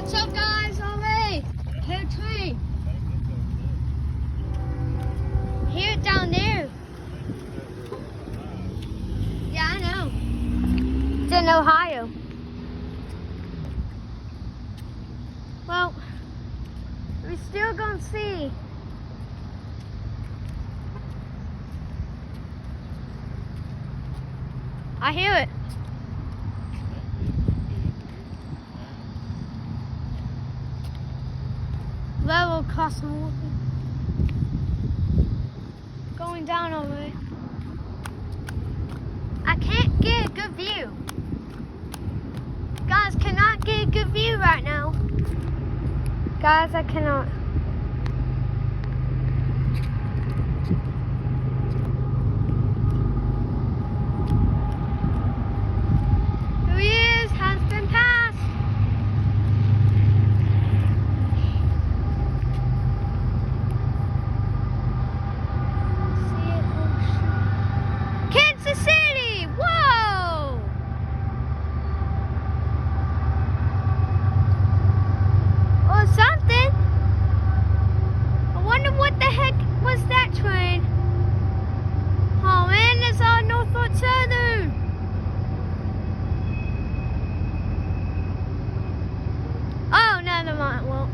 What's up, guys? Alright, here tree. Here down there. Yeah, I know. It's in Ohio. Well, we're still gonna see. I hear it. Level crossing water. Going down over it. I can't get a good view. Guys, cannot get a good view right now. Guys, I cannot. Who he is has been passed. See it? Oh, shoot. Kansas City! Whoa! Or something. I wonder what the heck was that train? Oh man, it's our Norfolk Southern. Oh, never mind. Well,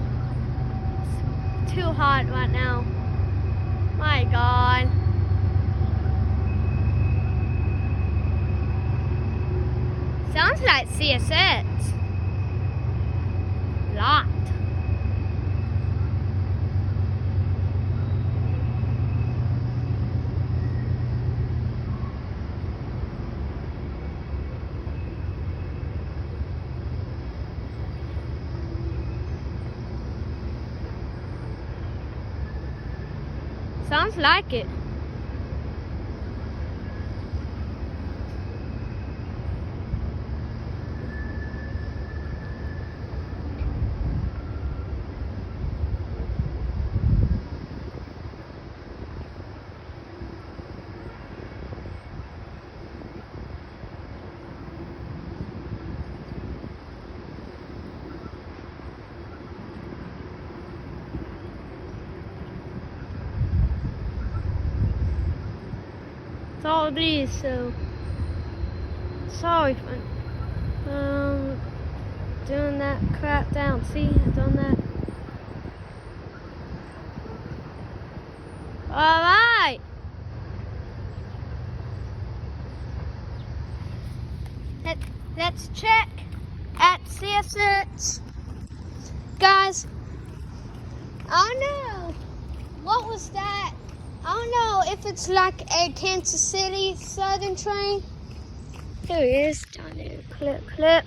it's too hot right now. My God. Sounds like CSX. Lot. Sounds like it. It's all these, so sorry for doing that crap down. See, I've done that. All right. Let's check at CSX, guys. I don't know what was that. I don't know if it's like a Kansas City Southern train. Here it is, down there. Clip.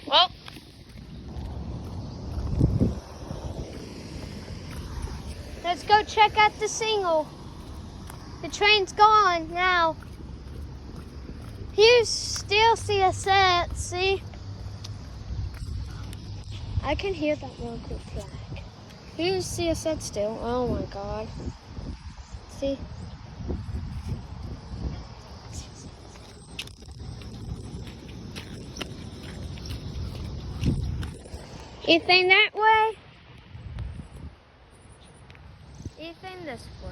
Well. Let's go check out the single. The train's gone now. Here's still CSX, see? I can hear that local flag. Here's CSX still. Oh my God. See? Anything that way? Anything this way?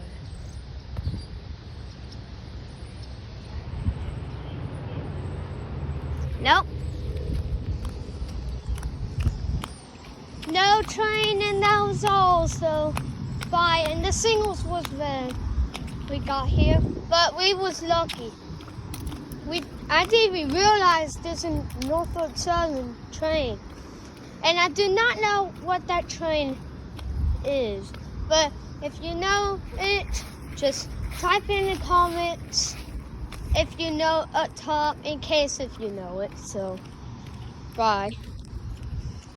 Nope. No train, and that was all. So, bye. And the singles was when we got here, but we was lucky. I didn't even realize there's a Norfolk Southern train, and I do not know what that train is, but if you know it, just type in the comments if you know up top, in case if you know it. So, bye.